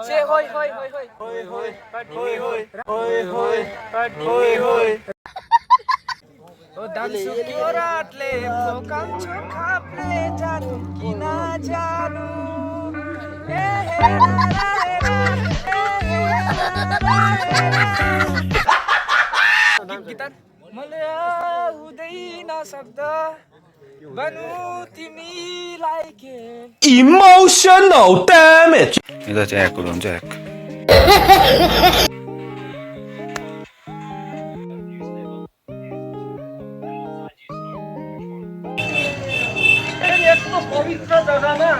Say hoy, hoy, hoy, hoy. Hoy, hoy, hoy, hoy, hoy, hoy, hoy, hoy. Oh, dansu kyoratle, pokancho kaple, janu kina janu. Hey, hey, la, la, la, hey, hey, la, la, la. Gitar. Malaya udain sakda, banu timiलाई के. Emotional damage. 이거 잭 그럼 잭. यस्तो पवित्र जग्गामा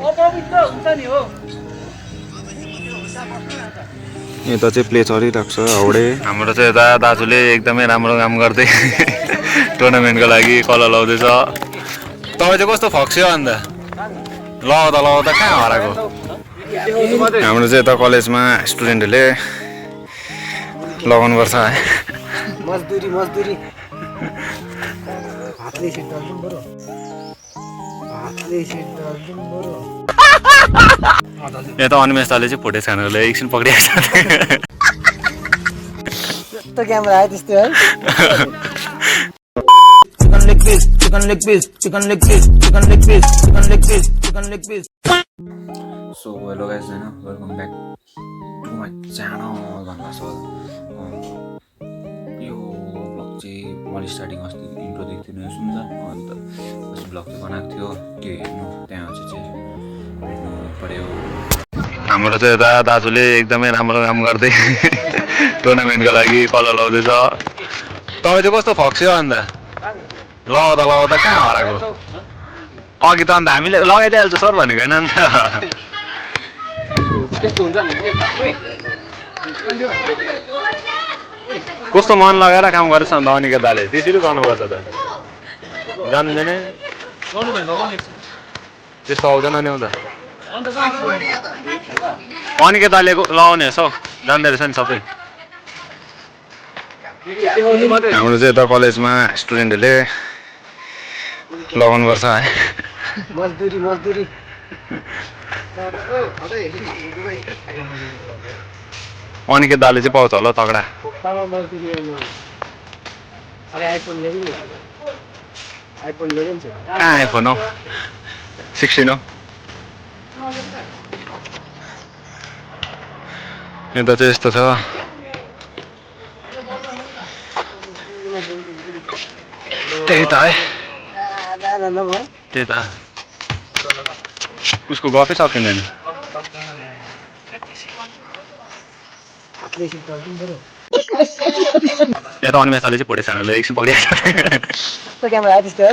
अपवित्र हुन्छ नि हो. यता चाहिँ प्ले चलिरहेको छ हाउडे. हाम्रो चाहिँ यता दाजुले एकदमै राम्रो काम गर्दै टुर्नामेन्टको लागि कलर लाउँदैछ. तपाईँ चाहिँ कस्तो फक्स्यो अन्त लाउँदा कहाँ हराएको. हाम्रो चाहिँ यता कलेजमा स्टुडेन्टहरूले लगाउनु पर्छ है. मजदुरी मजदुरी हातले सेट गर्नु बरु. हातले सेट गर्नु बरु. यता अन्मेषताले चाहिँ फुटेज खानुलाई एकछिन पक्रिएको छ. त क्यामेरा आयो त्यस्तो है. Chicken leg piece, chicken leg piece, chicken leg piece, chicken leg piece, chicken leg piece, chicken leg piece. So hello guys, welcome back to my channel. यो ब्लग चाहिँ मैले स्टार्टिङ अस्ति इन्ट्रोदेखि थियो नि सुन्छ अन्त अस्ति ब्लग चाहिँ बनाएको थियो त्यो हेर्नु त्यहाँ चाहिँ हेर्नु पऱ्यो. हाम्रो चाहिँ यता दाजुले एकदमै राम्रो काम गर्दै टुर्नामेन्टको लागि कलर लाउँदैछ. तपाईँ चाहिँ कस्तो फक्स्यो अन्त लगाउँदा कहाँ हराएको. अघि त अन्त हामीले लगाइदिइहाल्छ सर भनेको होइन नि त. कस्तो मन लगाएर काम गरेछ अन्त अनिकेत दाले त्यसरी गर्नुपर्छ त. जान्दैन त्यस्तो आउँदैन नि हौ त. अनिकेत दाले लगाउने हौ जान्दै रहेछ नि सबै. हाम्रो चाहिँ यता कलेजमा स्टुडेन्टहरूले लगाउनु पर्छ है. मजदुरी मजदुरी अनिकेत दाले चाहिँ पाउँछ होला तगडा. कहाँ आइफोन हौ 16 हौ. यता चाहिँ यस्तो छ. त्यही त है त्यही त उसको गफै सकिँदैन. यता अन्मेषताले चाहिँ फुटेज खानुलाई एकछिन पक्रिएको छ. त क्यामेरा आयो त्यस्तो है.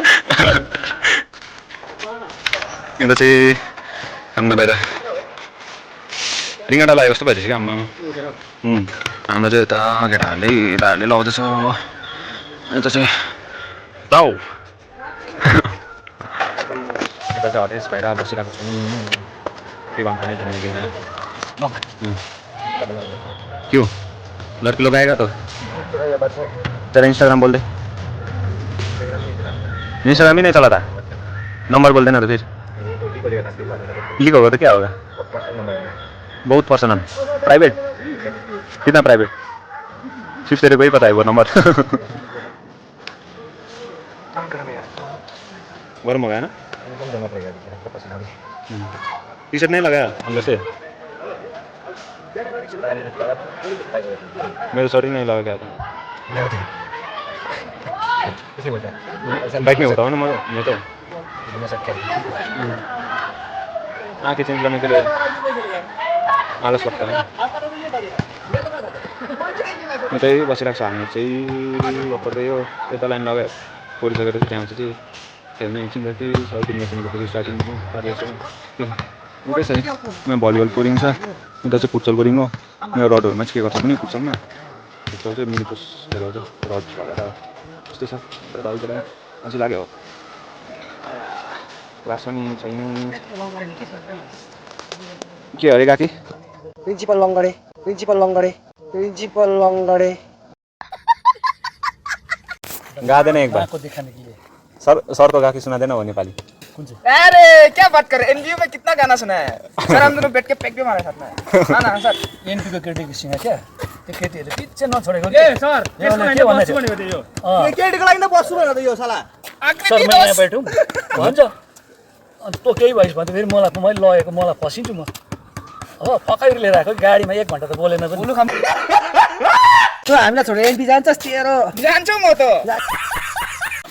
यता चाहिँ हाम्रो बाहिर रिङ्गाटा लाग्यो कस्तो भइरहेछ क्या हाम्रो. हाम्रो चाहिँ यता केटाहरूले लाउँदैछ. यता चाहिँ दाउ यता चाहिँ हरेस भएर बसिरहेको छु. के भन्नु क्यों लड़के लोग आएगा तो तेरा इंस्टाग्राम बोल दे. इंस्टाग्राम ही नहीं चला था. नंबर बोल देना तो फिर लीक होगा तो क्या होगा. बहुत पर्सनल प्राइवेट. कितना प्राइवेट सिर्फ तेरे को ही पता है वो नंबर. गर्म हो गया ना. टी शर्ट नहीं लगाया अंदर से. मेरे शर्ट ही नहीं लगा क्या था. बाइक में होता हूँ ना मैं तो आँखें चेंज करने के लिए आलस लगता है. त्यही बसिरहेको छ. हामी चाहिँ भर्खरै यो यता लाइन लगायो परिसकेर चाहिँ त्यहाँ चाहिँ खेल्ने एकछिन जति सर्टिङ मेसिनको स्टार्टिङ निकै छ. यहाँ भलिबल कोरिङ छ. उता चाहिँ फुटसलको रिङ हो. यहाँ रडहरूमा चाहिँ के गर्छ पनि फुटसलमा फुटसल चाहिँ मिनी पोस्टहरू आउँछ रड भएर त्यस्तै छ. दाजुलाई अझै लाग्यो हो क्लास पनि छैन. के अरे काकी प्रिन्सिपल लङ्गडे प्रिन्सिपल लङ्गडे प्रिन्सिपल लङ्गडे गा देना एक बार. सर को गा के सुना देना वो नेपाली. अरे क्या बात कर रहे हैं? एनजीओ में कितना गाना सुना है सर, हम दोनों बैठ के पैक भी मारे साथ में। हाँ ना सर, एनपी को केटीको सिंह क्या त्यो केटीहरू पिच्छे नछोडेको ए सर त्यसको लागि बस्छु भनेको थियो यो। केटीको लागि त बस्छु भनेको त यो साला सर म यहाँ बैठौँ भन्छ अनि तँ केही भइस् भने फेरि मलाई मैले लगेको मलाई फसिन्छु म हो फकाइर लिएर आएको गाडीमा 1 घन्टा त बोलेन पनि बोलू खाम तँ हामीलाई छोडेर एनपी जान्छस् तेरो जान्छु म त।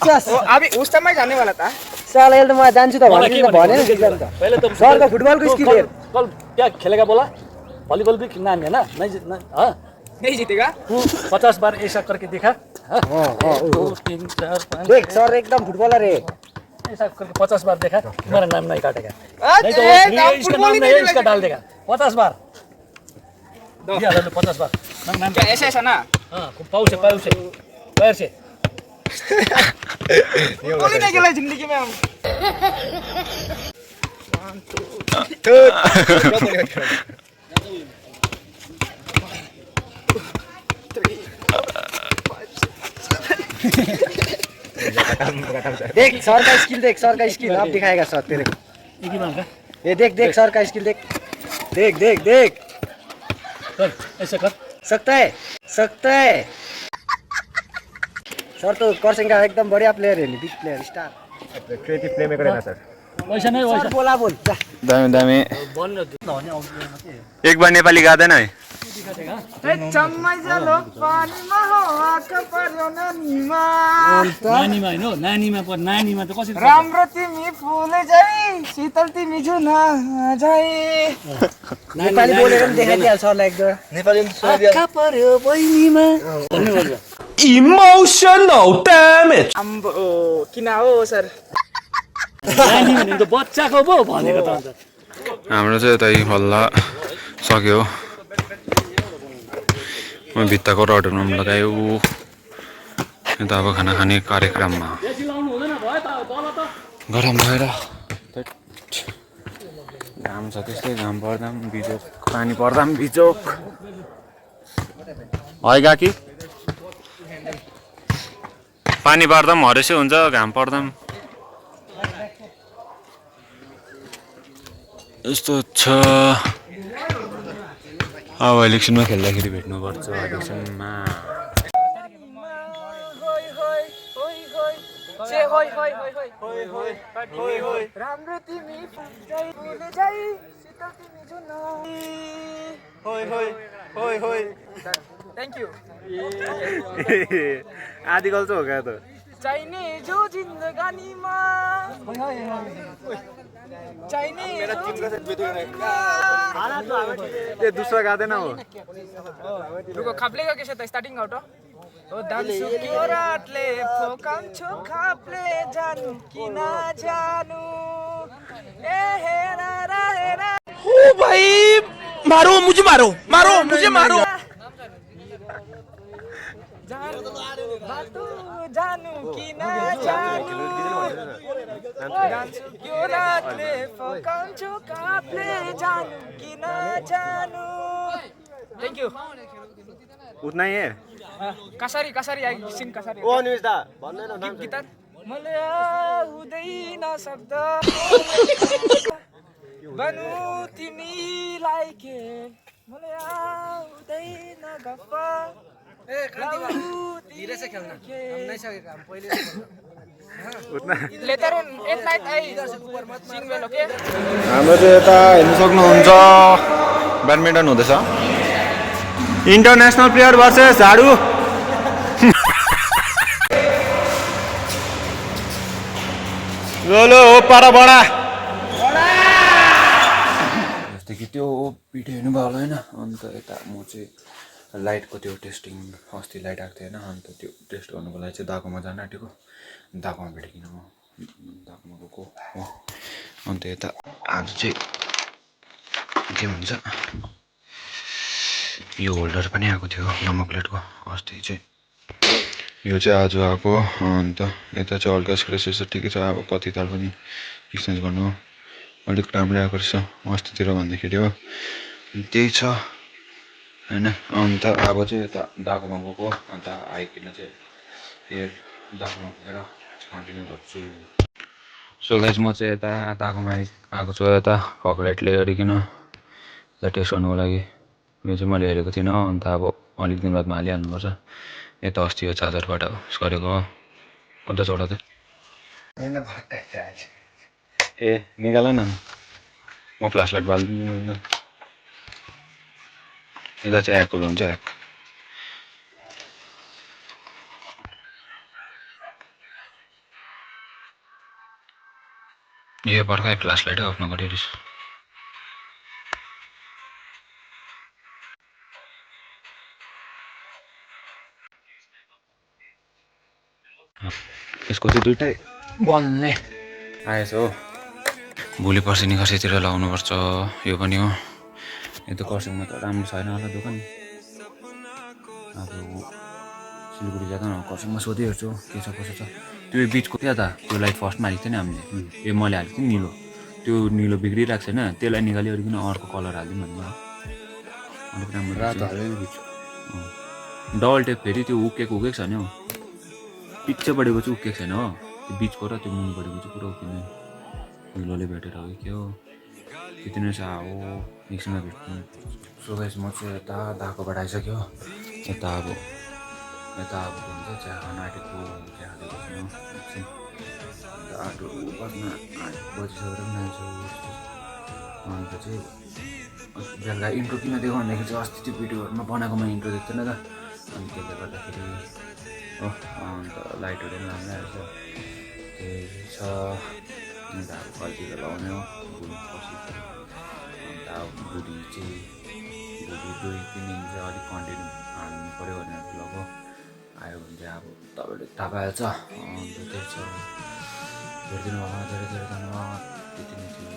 ओ अभी उस समय जाने वाला था। साला यसले त म जान्छु त मलाई के भनेन नि भनेको त पहिले त सरको फुटबलको स्किल हेर कल क्या खेलेगा बोला भलिबल भी नाम है ना नहीं हाँ नहीं जीतेगा। तू 50 बार ऐसा करके दिखा हाँ 2 3 4 5 देख सर एकदम फुटबॉलर है ऐसा करके 50 बार देखा तुम्हारा नाम नहीं काटेगा नहीं तो अरे नाम इसका फुटबॉल नाम ही नहीं नहीं इसका डाल देगा 50 बार दिया 50 बार नाम क्या ऐसा ऐसा ना हाँ पाउ से पैर से फुटबॉल ही नहीं खेला जिंदगी में हम। देख सर का स्किल अब दिखाएगा सर तेरे को एक ही बार का ये देख सर का स्किल देख कर ऐसा कर सकता है सर तो करसेंगा एकदम बढ़िया प्लेयर है big player star creative play maker है सर वैसा नहीं वैसा बोला बोल जा दामी दामी बन्न भने आउँदैन एक बार नेपाली गादैन है चम्मैजा लोक पानीमा हो आँखा पर्यो नानीमा नानीमा हैन हो नानीमा त कसरी राम्रो तिमी फुल झै शीतल तिमी जुना झै। नेपाली बोलेर पनि देखाइदिहाल सरलाई एकदम नेपाली आँखा पर्यो बहिनीमा भन्नु पर्छ Emotional damage. अम्बो किन हो सर? नानी भनेको त बच्चाको पो भनेको त अन्त हाम्रो चाहिँ यता हल्ला सक्यो म भित्ताको रडहरू पनि लगायो यता अब खाना खाने कार्यक्रममा बेसी लाउनु हुँदैन भयो त तल त गरम भएर घाम छ त्यस्तै घाम पर्दा पनि बिजोक पानी पर्दा पनि बिजोक है गाकी पानी पर्दा पनि हरेसै हुन्छ घाम पर्दा पनि यस्तो छ। अब इलेक्सनमा खेल्दाखेरि भेट्नुपर्छ इलेक्सनमा राम्रो तिमी फुल झै शीतल तिमी जुना थ्याङ्क यू। आदि गल्छ हो क्या त चाहिने जो जिन्दगानीमा चाहिने ए दूसरा गादैन हो रुको खाप्लेको के छ त स्टार्टिङ आउट हो दान्छु के रातले फोकाउँछु खाप्ले जानु किन जानु ए हेरा रा हेरा ओ भाई मारो मुझे मारो बाटो जानु किन जानु दान्छु के रातले फोकाउँछु खाप्ले जानु किन जानु। Thank you. उतना ही है कसरी सिङ कसरी ओ निमेश दा भन्दैन नाम गिटार मैले आउँदैन शब्द बनु तिमीलाई के मैले आउँदैन गफ धीरे से खेल्न हम नहीं सकेगा हम पहिले उतना later on at night I sing well okay. हाम्रो चाहिँ यता हेर्नु सक्नुहुन्छ ब्याडमिन्टन हुँदैछ इन्टरनेसनल प्लेयर भर्सेस झाडु लो पारा बडा जस्तै कि त्यो भिडियो हेर्नुभयो होला होइन अन्त यता म चाहिँ लाइटको त्यो टेस्टिङ अस्ति लाइट आएको थियो होइन अन्त त्यो टेस्ट गर्नुको लागि चाहिँ दाकोमा जान आँटेको दाकोमा भेटेकिन म दाकोमा गएको हो अन्त यता आज चाहिँ के भन्छ यो होल्डर पनि आएको थियो नम्बर प्लेटको अस्ति चाहिँ यो चाहिँ आज आएको अन्त यता चाहिँ हल्का स्क्रेच रहेछ ठिकै छ अब कति ताल पनि एक्सचेन्ज गर्नु अलिक राम्रै आएको रहेछ अस्तितिर भन्दाखेरि हो त्यही छ होइन। अन्त अब चाहिँ यता दाकोमा गएको अन्त आइकन चाहिँ फेरि दाकोमा गएर कन्टिन्यू गर्छु। सो गाइस म चाहिँ यता ताकोमा आएको छु यता ककलेटले गरिकन यता टेस्ट गर्नुको लागि यो चाहिँ मैले हेरेको थिइनँ अन्त अब अलिक दिन बादमा हालिहाल्नुपर्छ यता अस्ति यो चार्जरबाट गरेको हो अन्त छोडा चाहिँ ए निकाल न म फ्ल्यास लाइट बाल्दिनु यता चाहिँ ह्याकहरू हुन्छ ह्याक यो भर्खर फ्ल्यास लाइट अफ नगरेर यसको चाहिँ दुइटै बल्ने आएछ हो भोलि पर्सि निकासीतिर लाउनुपर्छ यो पनि हो यो त खरसाङमा त राम्रो छैन होला दोकान अब सिलगढी जाँदा न खरसाङमा सोधि हेर्छु के छ कसो छ त्यो बिचको क्या त त्यो लाइट फर्स्टमा हालेको थियो नि हामीले यो मैले हालेको थिएँ नि निलो त्यो निलो बिग्रिरहेको छैन त्यसलाई निकालिओरिकन अर्को कलर हालिदिउँ भन्ने हो अलिक राम्रो रातो हाल्यो डबल टेप फेरि त्यो उक्केको छ नि हौ पिच्छेपट्टिको चाहिँ उक्केको छैन हो त्यो बिचको र त्यो मुनिपट्टिको चाहिँ पुरा उक्किने हिलोले भेटेर हो के हो त्यति नै छ हो एकछिनमा भेट्नु सो गाइस म चाहिँ यता दाकोबाट आइसक्यो यता अब हुन्छ चिया खान आँटेको चिया खाँदैको छैन एकछिन अन्त 8 बज्न 8 बजिसकेर पनि आइसक्यो अन्त चाहिँ बेलुका इन्ट्रो किन दिएको भन्दाखेरि चाहिँ अस्ति त्यो भिडियोहरूमा बनाएकोमा इन्ट्रो दिएको थिएन त अनि त्यसले गर्दाखेरि हो अन्त लाइटहरू पनि राम्रै आएछ त्यही छ अन्त अब कतिको लगाउने हो पछि अन्त अब भोलि 2-3 दिन चाहिँ अलिक कन्टेन्ट हाल्नु पऱ्यो भनेर ब्लग हो आयो भने चाहिँ अब तपाईँले थाहा पाइहाल्छ अन्त त्यही छ हेरिदिनु भयो धेरै धेरै धन्यवाद त्यति नै थियो